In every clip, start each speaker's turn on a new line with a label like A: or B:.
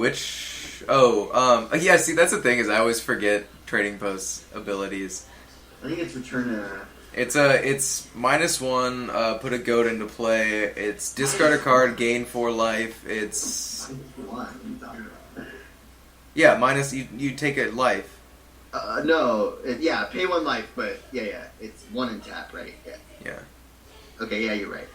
A: Which... yeah, see, that's the thing, is I always forget Trading Post's abilities.
B: I think it's return
A: It's -1, put a goat into play. It's discard a card, gain 4 life. It's... Yeah, minus, you take a life.
B: No, pay 1 life, but yeah, it's 1 in tap, right?
A: Yeah.
B: Okay, yeah, you're right.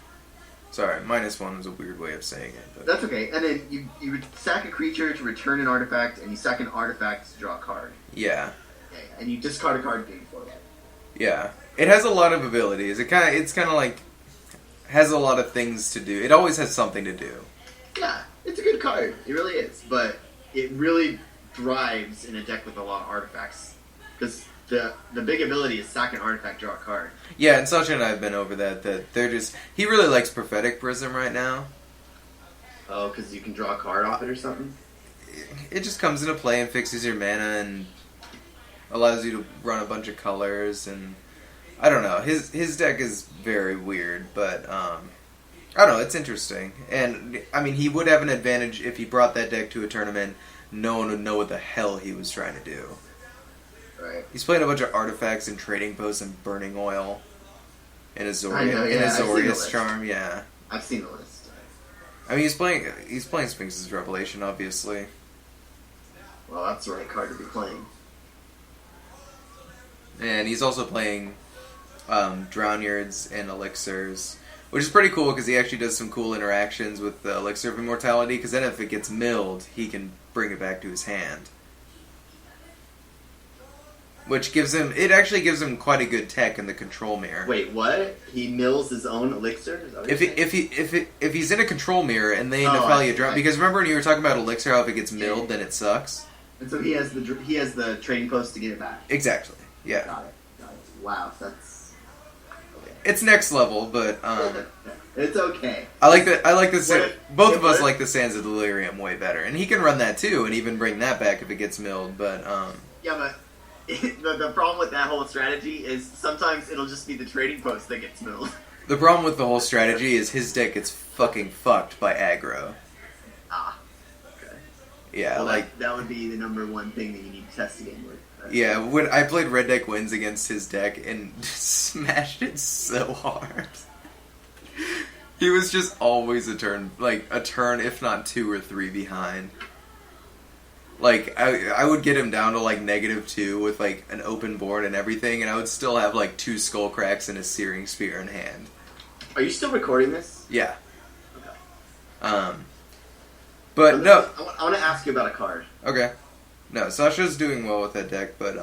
A: Sorry, -1 was a weird way of saying it. But.
B: That's okay. And then you would sack a creature to return an artifact, and you sack an artifact to draw a card.
A: Yeah.
B: Yeah, and you discard a card, gain 4 life.
A: Yeah. It has a lot of abilities. It's kind of like has a lot of things to do. It always has something to do.
B: Yeah, it's a good card. It really is, but it really thrives in a deck with a lot of artifacts because the big ability is sack an artifact, draw a card.
A: Yeah, and Sasha and I have been over that they're just... He really likes Prophetic Prism right now.
B: Oh, because you can draw a card off it or something?
A: It just comes into play and fixes your mana and allows you to run a bunch of colors, and I don't know. His deck is very weird, but I don't know, it's interesting. And I mean, he would have an advantage if he brought that deck to a tournament. No one would know what the hell he was trying to do.
B: Right.
A: He's playing a bunch of artifacts and Trading Posts and Burning Oil and Azorius Charm, yeah.
B: I've seen the list.
A: I mean, he's playing Sphinx's Revelation, obviously.
B: Well, that's the right card to be playing.
A: And he's also playing Drownyards and Elixirs, which is pretty cool because he actually does some cool interactions with the Elixir of Immortality, because then if it gets milled, he can bring it back to his hand. Which gives him quite a good tech in the control mirror.
B: Wait, what? He mills his own elixir? Is that what
A: if he's in a control mirror and they Nephalia drown, because remember when you were talking about elixir, how if it gets milled, then it sucks.
B: And so he has the Trading Post to get it back.
A: Exactly. Yeah.
B: Got it. Wow, that's okay.
A: It's next level, but
B: it's okay.
A: Both of us like the Sands of Delirium way better, and he can run that too, and even bring that back if it gets milled. But
B: yeah, but. The problem with that whole strategy is sometimes it'll just be the Trading Post that gets milled.
A: The problem with the whole strategy is his deck gets fucking fucked by aggro.
B: Okay.
A: Yeah,
B: well, that would be the #1 thing that you need to test a game with. Right?
A: Yeah, when I played Red Deck Wins against his deck and smashed it so hard. He was just always a turn, if not 2 or 3 behind. Like, I would get him down to, -2 with, an open board and everything, and I would still have, 2 Skull Cracks and a Searing Spear in hand.
B: Are you still recording this?
A: Yeah.
B: Okay.
A: But, no...
B: I want to ask you about a card.
A: Okay. No, Sasha's doing well with that deck, but,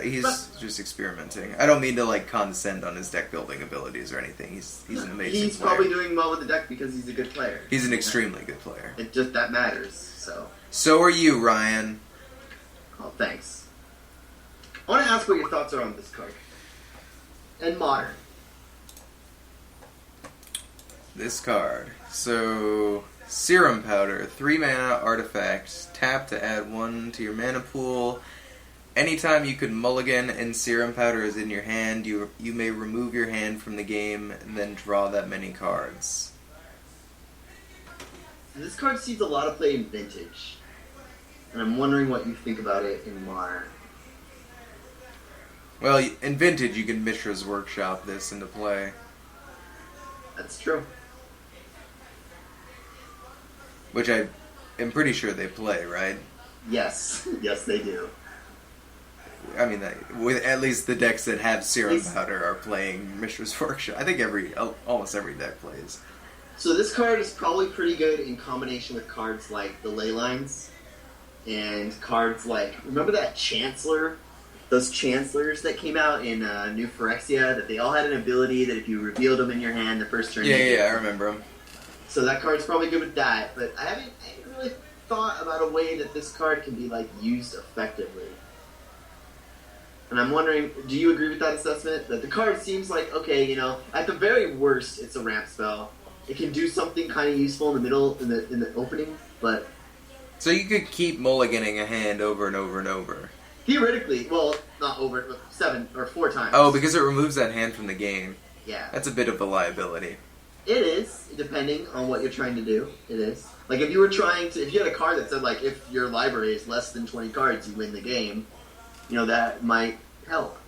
A: he's just experimenting. I don't mean to, condescend on his deck-building abilities or anything. He's an amazing player. He's
B: probably doing well with the deck because he's a good player.
A: He's an extremely good player.
B: That matters, so...
A: So are you, Ryan.
B: Oh, thanks. I want to ask what your thoughts are on this card. And Modern.
A: This card. So, Serum Powder. 3 mana artifact. Tap to add 1 to your mana pool. Anytime you can mulligan and Serum Powder is in your hand, you may remove your hand from the game and then draw that many cards.
B: This card sees a lot of play in Vintage. And I'm wondering what you think about it in Modern.
A: Well, in Vintage, you can Mishra's Workshop this into play.
B: That's true.
A: Which I am pretty sure they play, right?
B: Yes. Yes, they do.
A: I mean, with at least the decks that have Serum Powder are playing Mishra's Workshop. I think almost every deck plays.
B: So this card is probably pretty good in combination with cards like the Ley Lines. And cards like, remember that Chancellor? Those Chancellors that came out in New Phyrexia, that they all had an ability that if you revealed them in your hand the first turn...
A: Yeah, I remember them.
B: So that card's probably good with that, but I haven't really thought about a way that this card can be, used effectively. And I'm wondering, do you agree with that assessment? That the card seems like, okay, at the very worst, it's a ramp spell. It can do something kind of useful in the middle, in the opening, but...
A: So you could keep mulliganing a hand over and over and over.
B: Theoretically, well, not over, but 7 or 4 times.
A: Oh, because it removes that hand from the game.
B: Yeah.
A: That's a bit of a liability.
B: It is, depending on what you're trying to do. It is. Like, if you had a card that said, like, if your library is less than 20 cards, you win the game, that might help.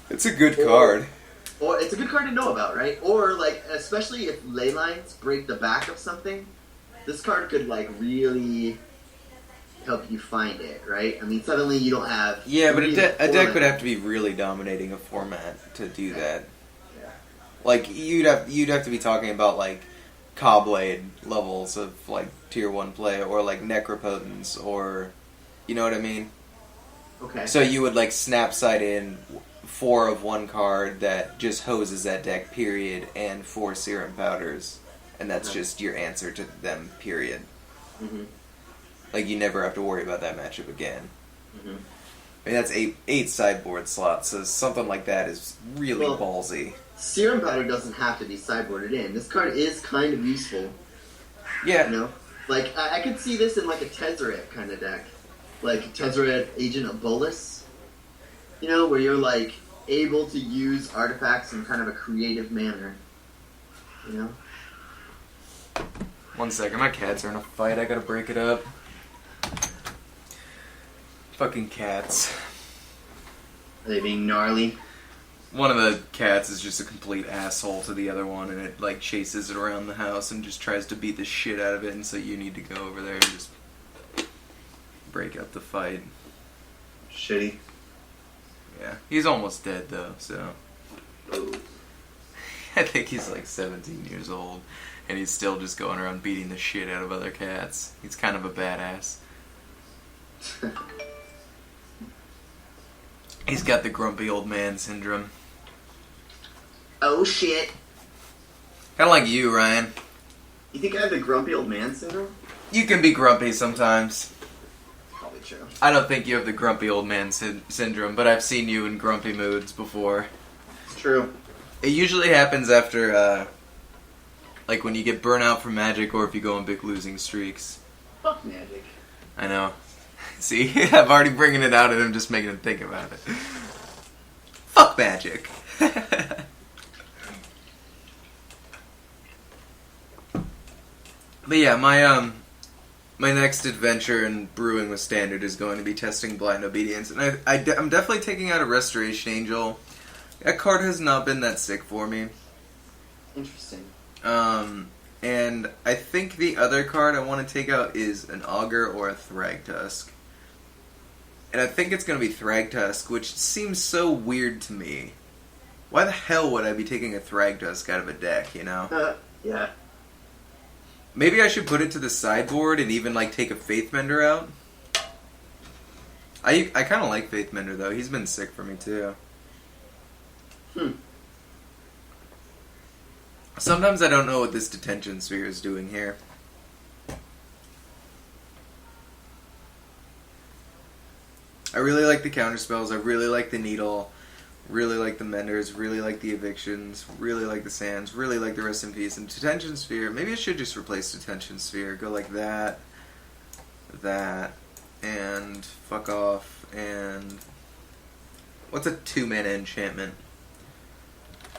A: It's a good card.
B: Or it's a good card to know about, right? Or, like, especially if ley lines break the back of something, this card could, like, really help you find it, right? I mean, suddenly you don't have...
A: Yeah, but a deck would have to be really dominating a format to do that.
B: Yeah.
A: Like, you'd have to be talking about, like, Cobblade levels of, like, Tier 1 play, or, like, Necropotence, or... You know what I mean?
B: Okay.
A: So you would, like, snapside in 4 of one card that just hoses that deck, period, and 4 Serum Powders. And that's just your answer to them, period.
B: Mm-hmm.
A: Like, you never have to worry about that matchup again.
B: Mm-hmm.
A: I mean, that's eight sideboard slots, so something like that is really ballsy.
B: Serum Powder doesn't have to be sideboarded in. This card is kind of useful.
A: Yeah.
B: Like, I could see this in, like, a Tezzeret kind of deck. Like, Tezzeret Agent of Bolus. Where you're, like, able to use artifacts in kind of a creative manner.
A: One second, my cats are in a fight. I gotta break it up. Fucking cats.
B: Are they being gnarly?
A: One of the cats is just a complete asshole to the other one, and it, like, chases it around the house and just tries to beat the shit out of it, and so you need to go over there and just break up the fight.
B: Shitty.
A: Yeah. He's almost dead, though, so... I think he's, like, 17 years old, and he's still just going around beating the shit out of other cats. He's kind of a badass. He's got the grumpy old man syndrome.
B: Oh, shit.
A: Kind of like you, Ryan.
B: You think I have the grumpy old man syndrome?
A: You can be grumpy sometimes.
B: Probably true.
A: I don't think you have the grumpy old man syndrome, but I've seen you in grumpy moods before.
B: It's true.
A: It usually happens after, like when you get burnt out from Magic or if you go on big losing streaks.
B: Fuck Magic.
A: I know. See, I'm already bringing it out and I'm just making him think about it. Fuck Magic. But yeah, my next adventure in brewing with Standard is going to be testing Blind Obedience, and I'm definitely taking out a Restoration Angel. That card has not been that sick for me.
B: Interesting.
A: And I think the other card I want to take out is an Augur or a Thragtusk. And I think it's going to be Thragtusk, which seems so weird to me. Why the hell would I be taking a Thragtusk out of a deck,
B: Yeah.
A: Maybe I should put it to the sideboard and even, like, take a Faithmender out. I kind of like Faithmender, though. He's been sick for me, too. Sometimes I don't know what this Detention Sphere is doing here. I really like the counterspells. I really like the Needle. Really like the Menders. Really like the Evictions. Really like the Sands. Really like the Rest in Peace. And Detention Sphere. Maybe I should just replace Detention Sphere. Go like that. That. And fuck off. And... what's a 2-mana enchantment?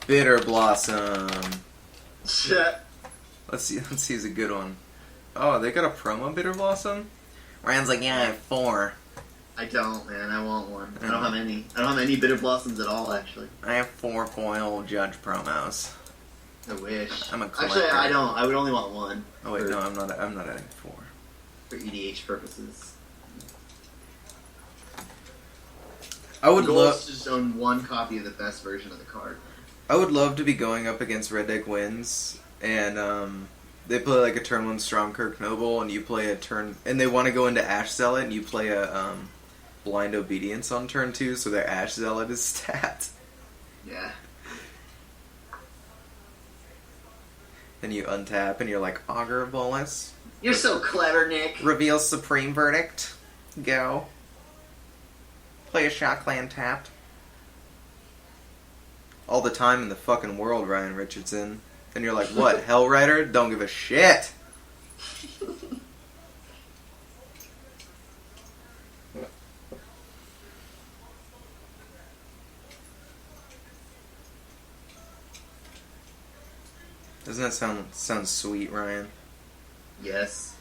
A: Bitter Blossom.
B: Shit.
A: Let's use a good one. Oh, they got a promo Bitter Blossom? Ryan's like, yeah, I have 4.
B: I don't, man. I want one. I don't have any. I don't have any Bitter Blossoms at all, actually.
A: I have 4 foil Judge promos.
B: I wish.
A: I'm a collector.
B: Actually, I don't. I would only want one.
A: Oh wait, no, I'm not adding 4.
B: For EDH purposes.
A: I would
B: The goal is
A: love
B: to just own one copy of the best version of the card.
A: I would love to be going up against Red Deck Wins, and they play like a turn 1 Stromkirk Noble, and you play a turn, and they want to go into Ash Zealot, and you play a Blind Obedience on turn 2, so their Ash Zealot is stacked.
B: Yeah.
A: Then you untap, and you're like, Augur of Bolus.
B: You're so clever, Nick.
A: Reveal Supreme Verdict. Go. Play a Shot Clan tapped. All the time in the fucking world, Ryan Richardson. And you're like, what, Hellrider? Don't give a shit. Doesn't that sound sweet, Ryan?
B: Yes.